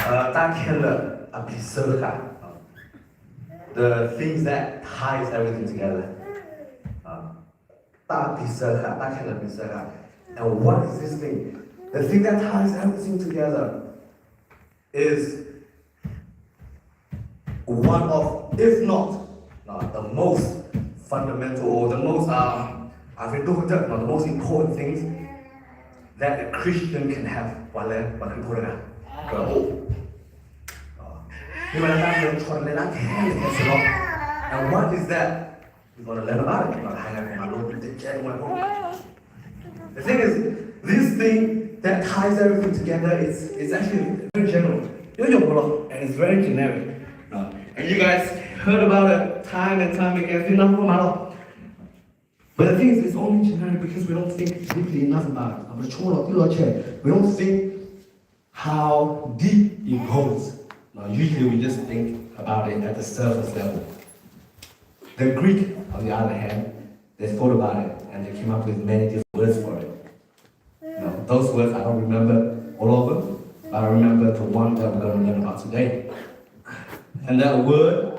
大天的比色卡 the things that ties everything together 大比色卡大天的比色卡 and what is this thing? The thing that ties everything together is one of, if not the most fundamental or the most the most important things that a Christian can have. What is important? And what is that? We're going to learn about it. The thing is, this thing that ties everything together is actually very general. And it's very generic. And you guys heard about it time and time again. But the thing is, it's only generic because we don't think deeply enough about it. We don't think how deep it goes. Usually we just think about it at the surface level. The Greek, on the other hand, they thought about it and they came up with many different words for it. Those words I don't remember all of them, but I remember the one that we're going to learn about today. And that word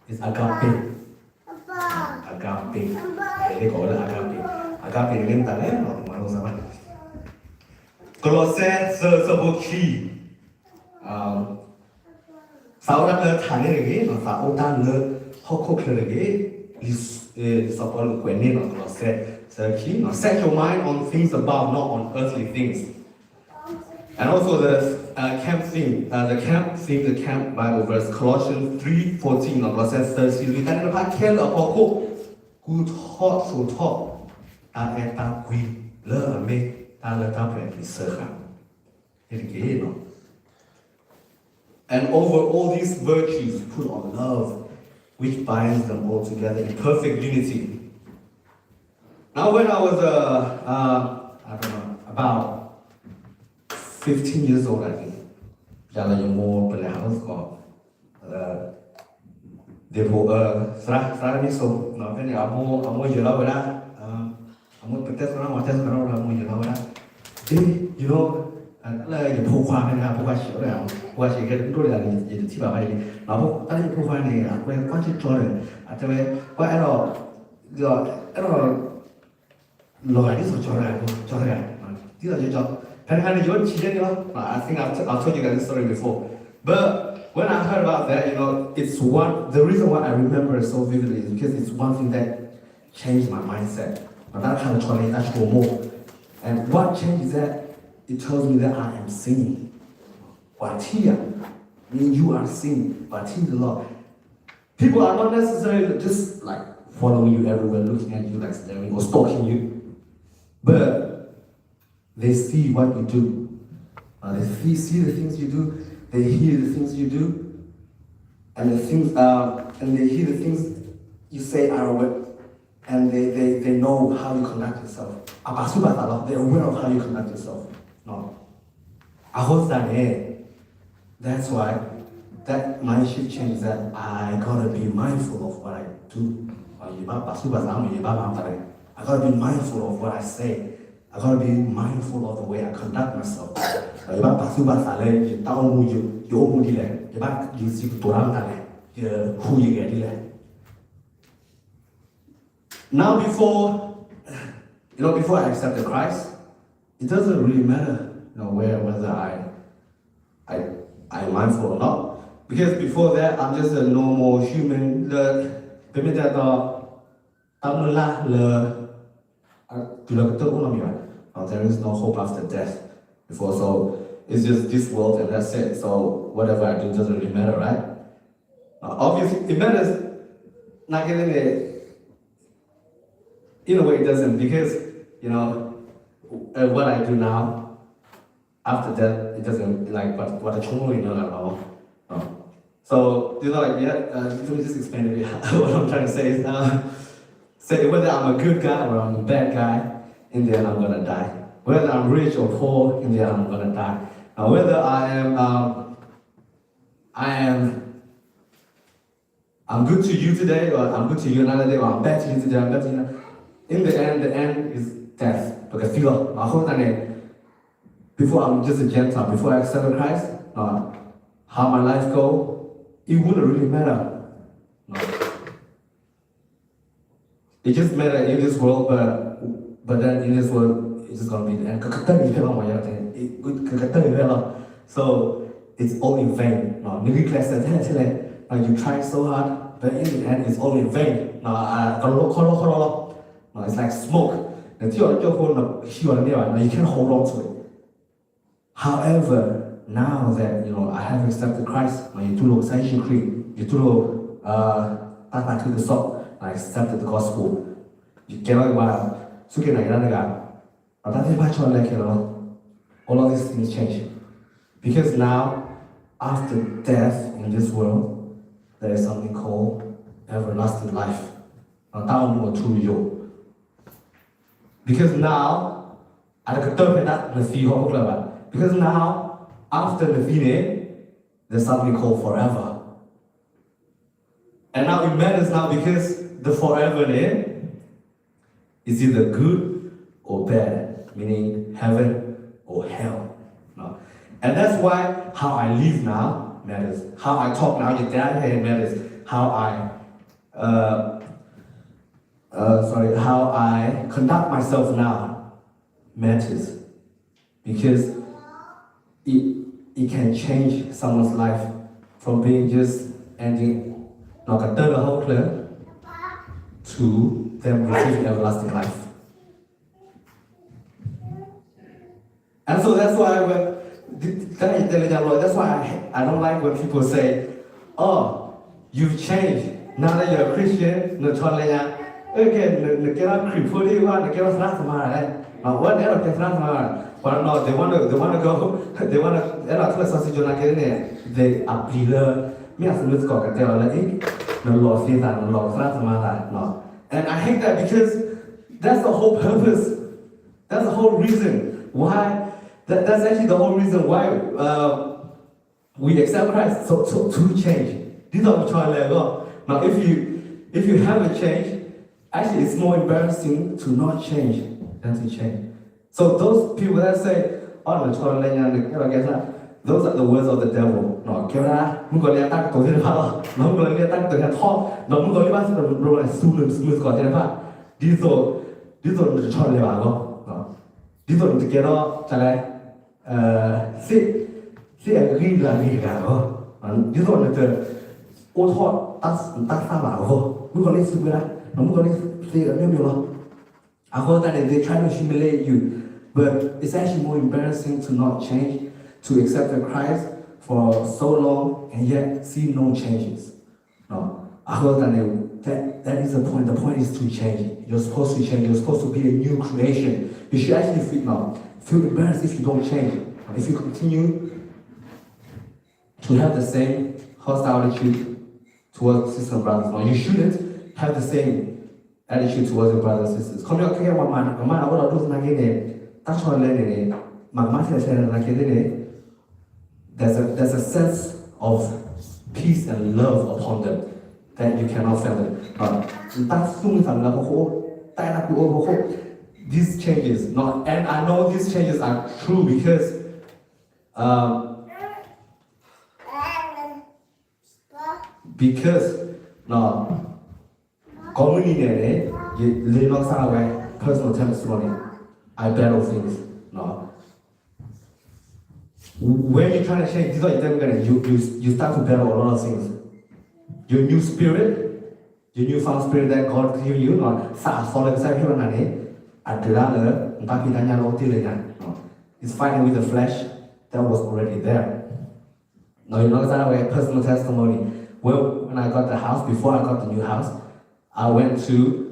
is agape. Agape. They call it agape. Agape is the Colossians 4 key. Sau đó là thằng này cái nó phải ông ta nữa họ không kêu là cái sau đó là quen nên nó Colossians key. Nó set your mind on things above, not on earthly things. And also the camp theme, the camp Bible verse, Colossians 3:14 or Colossians 13. We can not care about good thought so thought. Ta quy lỡ mê ta lỡ ta phải bị sợ hãi. Thế thì cái nó. And over all these virtues, put on love, which binds them all together in perfect unity. Now, when I was I don't know, about 15 years old, I think. Jala yung mo pala house ko. Depo sara ni so no kani amo yela wala amo petes na mo tes na amo yela wala. You know, là những phô khoa hay là phô khoa xíu này, phô khoa xíu cái đôi là những thứ bảo hay nó phô ta những phô khoa này à quen quan trọng cho rồi, à cho nên qua cái đó loại đi số cho rồi, tí là cho hay là những chi tiết nữa, I think I've told you guys this story before, but when I heard about that, you know, the reason why I remember it so vividly is because it's one thing that changed my mindset. But that kind of trying to go more, and what changed is that it tells me that I am singing. Watia, mean you are singing. Watia the Lord. People are not necessarily just like following you everywhere, looking at you like staring or stalking you, but they see what you do. They see the things you do. They hear the things you do, and they hear the things you say are aware, and they know how you conduct yourself. They're aware of how you conduct yourself. No. That's why that mind shift change that I gotta be mindful of what I do. I gotta be mindful of what I say. I gotta be mindful of the way I conduct myself. Now before I accepted Christ, it doesn't really matter, whether I'm mindful or not. Because before that, I'm just a normal human. There is no hope after death before, so it's just this world and that's it. So whatever I do doesn't really matter, right? Obviously, it matters. Not getting it. In a way, it doesn't, because what I do now, after that, it doesn't, like, what I truly know at all. So, let me just explain a bit what I'm trying to say is, say whether I'm a good guy or I'm a bad guy, in the end I'm gonna die. Whether I'm rich or poor, in the end I'm gonna die. Now, whether I'm good to you today, or I'm good to you another day, or I'm bad to you today, I'm bad to you. In the end is death. Because before I'm just a Gentile, before I accepted Christ, how my life go, it wouldn't really matter. No. It just matter in this world, but then in this world, it's just gonna be the end. So it's all in vain. No, you try so hard, but in the end, it's all in vain. No, it's like smoke. You can't hold on to it. However, now that I have accepted Christ, you do look cream, you do look to the soul. I accepted the gospel. You cannot wow. So can I all of these things change. Because now, after death in this world, there is something called everlasting life. Because now, because now, after the fine, there's something called forever. And now it matters now because the forever name is either good or bad, meaning heaven or hell. No. And that's why how I live now matters. How I talk now, matters. How I conduct myself now matters. Because it can change someone's life from being just ending to them receiving everlasting life. And so that's why I don't like when people say, oh, you've changed. Now that you're a Christian, what no, they want to go, they want to they are below. And I hate that because that's the whole purpose. That's the whole reason why. That's actually the whole reason why we accept Christ. So to change. These are the level. Now, if you haven't changed, actually it's more embarrassing to not change than to change. So those people that say, oh, those are the words of the devil. No, they try to humiliate you. But it's actually more embarrassing to not change, to accept Christ for so long and yet see no changes. No, that is the point. The point is to change. You're supposed to change. You're supposed to be a new creation. You should actually feel embarrassed if you don't change. If you continue to have the same hostile attitude towards sisters and brothers, you shouldn't have the same attitude towards your brothers and sisters. There's a sense of peace and love upon them that you cannot fathom. These changes, and I know these changes are true because community personal testimony. I battle things. No. When you're trying to change, you start to battle a lot of things. Your new spirit, your newfound spirit that God gave you, it's fighting with the flesh that was already there. Now, personal testimony. Well, when I got the house, before I got the new house, I went to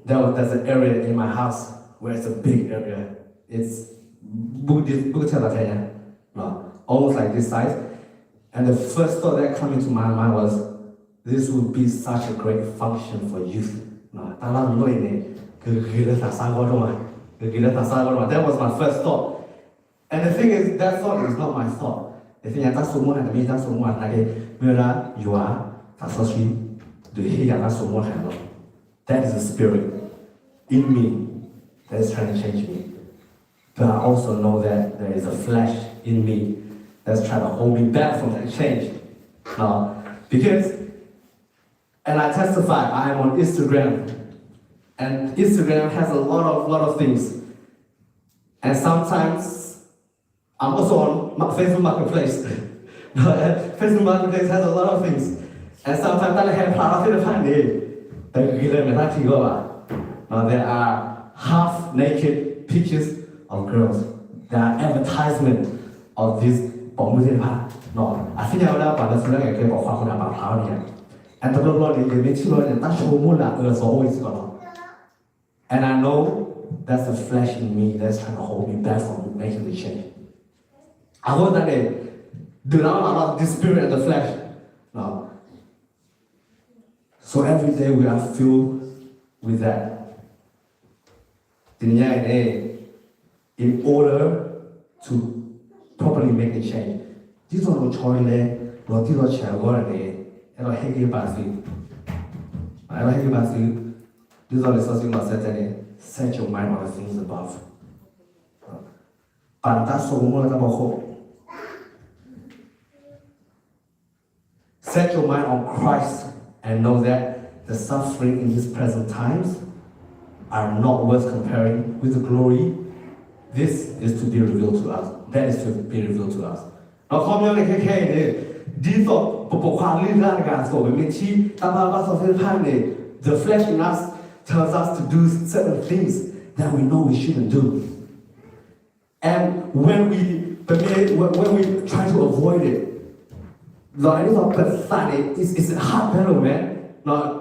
there's an area in my house where it's a big area. It's almost like this size. And the first thought that came into my mind was, this would be such a great function for youth. That was my first thought. And the thing is, that thought is not my thought. The thing is, that is the spirit in me that is trying to change me. But I also know that there is a flesh in me that's trying to hold me back from that change. Because, and I testify, I am on Instagram, and Instagram has a lot of things. And sometimes I'm also on Facebook Marketplace. Facebook Marketplace has a lot of things. And sometimes I have part of it. There are half-naked pictures of girls. There are advertisements of this. I think I will have to and the Lord is always gone. And I know that's the flesh in me that's trying to hold me back from making the change. I hope that they do not allow the spirit and the flesh. No. So every day we are filled with that. In order to properly make a change. These are no choice, no these are change. And I hate you basically. These are the something I said set your mind on the things above. But that's so more about hope. Set your mind on Christ and know that the suffering in these present times are not worth comparing with the glory. This is to be revealed to us. That is to be revealed to us. Now, come on, these are the flesh in us tells us to do certain things that we know we shouldn't do. And when we try to avoid it, it's a hard battle, man. I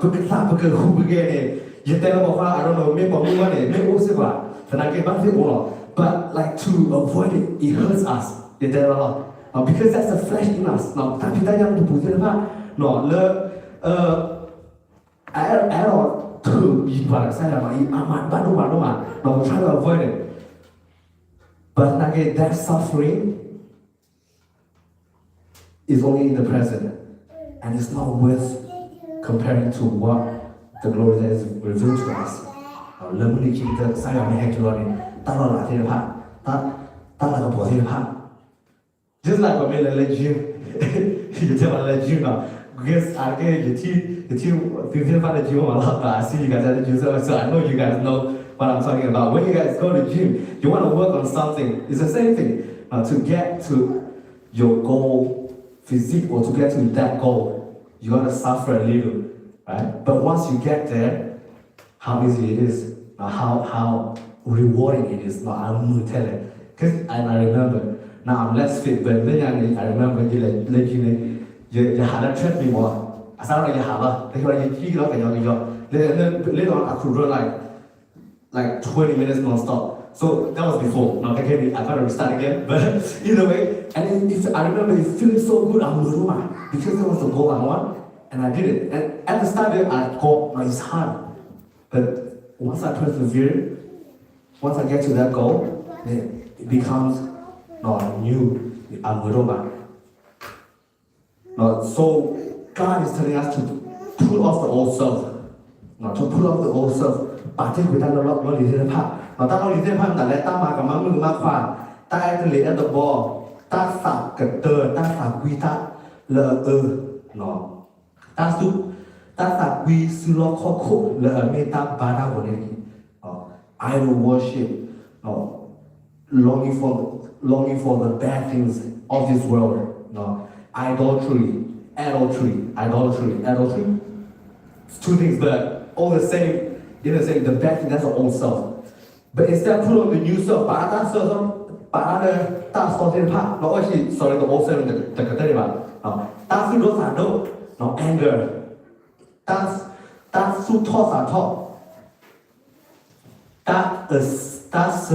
don't know, but like to avoid it, it hurts us. Because that's the flesh in us. Now, we're trying to avoid it. But again, that suffering is only in the present. And it's not worth comparing to what the glory that is revealed to us. Just like when we let gym, you tell me let gym now. Because I get the team, I see you guys at the gym, so I know you guys know what I'm talking about. When you guys go to the gym, you want to work on something. It's the same thing. To get to your goal, physique, or to get to that goal, you got to suffer a little, right? But once you get there, how easy it is, how rewarding it is. I'm going to tell you. Because I remember. Now I'm less fit, but then I remember you had a treadmill. I started to have later on I could run like 20 minutes non-stop. So that was before. Now I gotta restart again. But either way, and I remember it feeling so good. Because that was the goal I want, and I did it. And at the start I thought, it's hard. But once I persevere, once I get to that goal, then it becomes new. So God is telling us to put off the old self. To put off the old self. But take with that lot of little part. Now that only the part that let them mark a man mark one. That at the late at the ball. That sap get there. That sap we that no. That's that we slow cook the meta bada one. I will worship. Longing for the bad things of this world. Adultery. It's two things, but all the same. The bad thing, that's the old self. But instead, put on the new self. That self, that's sorry, the old self, that's no anger. That's who thoughts that's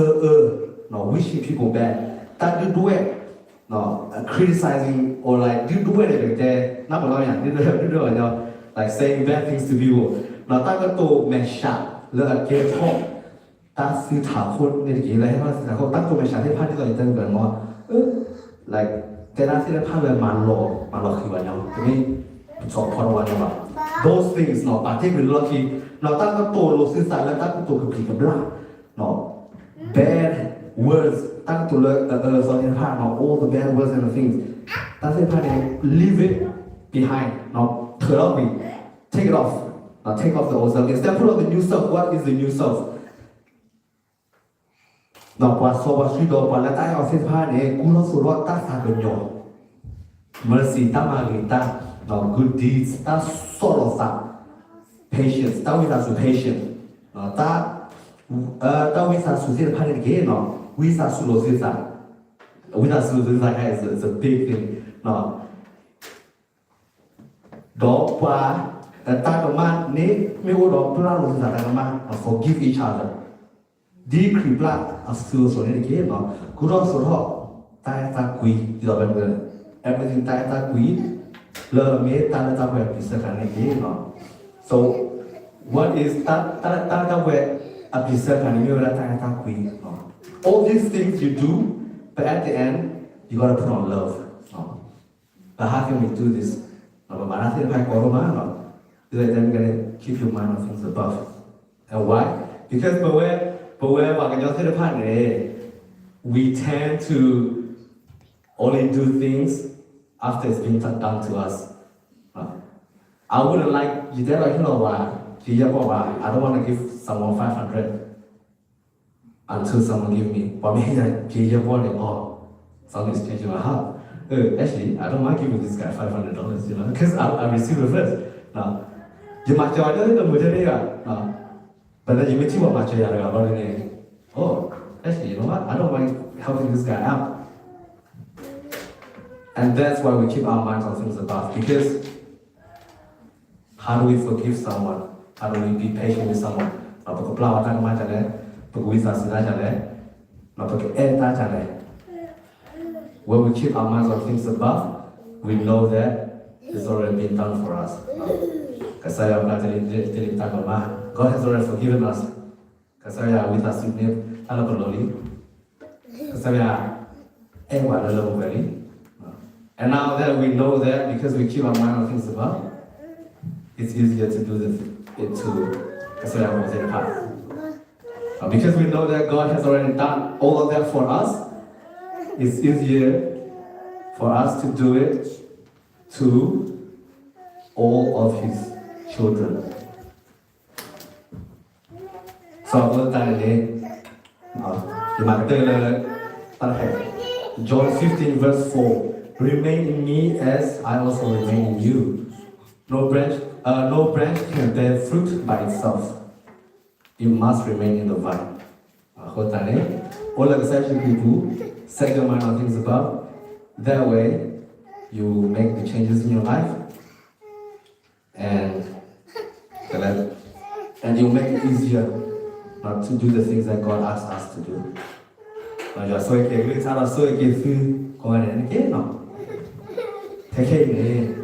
wishing people bad. That you do it. Criticizing or like you do it there. Like saying bad things to people. Now that go mesh up. Let get home. That's the talk. Like those things particularly lucky. Bad words ตั้งตัวเลยสอนเส้นผ่านเนาะ all the bad words and the things ตั้งเส้นผ่านเนี่ย leave it behind เนาะเธอเราไป take it off เนาะ take off the old self instead put on the new self what is the new self เนาะว่าโซว่าชีโดว่าแล้วใต้เอาเส้นผ่านเนี่ยกูรู้สึกว่าตั้งสาเป็นโย mercy ตั้งมาเลยตั้งเนาะ good deeds ตั้ง sorrow ตั้ง patience ตั้งวิชาสุ patience เนาะตั้งวิชาสุเส้นผ่านเนี่ยเก๋เนาะวิชาสุโลเส้นผ่านวิชาสุโลเส้นผ่าน is a big thing เนาะดอกว่าแต่ตากับมันนี่ไม่ว่าดอกพลาดลงสถานการณ์มา forgive each other ดีคริปลาสื่อส่วนนี้เกี่ยเนาะกูรอสุดท้ายตายตาคุยที่เราเป็นเงิน everything ตายตาคุยเลิกเมตตาตาแบบพิเศษกันนี่เกี่ยเนาะ so what is ตาแบบพิเศษกันนี่เวลาตายตาคุยเนาะ all these things you do but at the end you gotta put on love เนาะ but how can we do this but nothing like koroma no then you're gonna keep your mind on things above and why because but where when you say the part we tend to only do things after it's been done to us I wouldn't like you tell like you know why I don't want to give someone 500 until someone give me but me like something is changing my heart actually, I don't mind giving this guy $500, you know, because I received it first. No, you might join the Mujari, no, but then you may see what much you are about it. Oh, actually, you know what? I don't mind helping this guy out. And that's why we keep our minds on things above, because how do we forgive someone? How do we be patient with someone? When we keep our minds on things above, we know that it's already been done for us. God has already forgiven us. And now that we know that, because we keep our mind on things above, it's easier to do it to path. Because we know that God has already done all of that for us, it's easier for us to do it to all of His children. So, John 15 verse 4. Remain in me as I also remain in you. No branch can bear fruit by itself. It must remain in the vine. All exception people set your mind on things above. That way, you make the changes in your life, and you make it easier not to do the things that God asks us to do. You're so okay. Thara so okay. Go ahead and get no. Take care.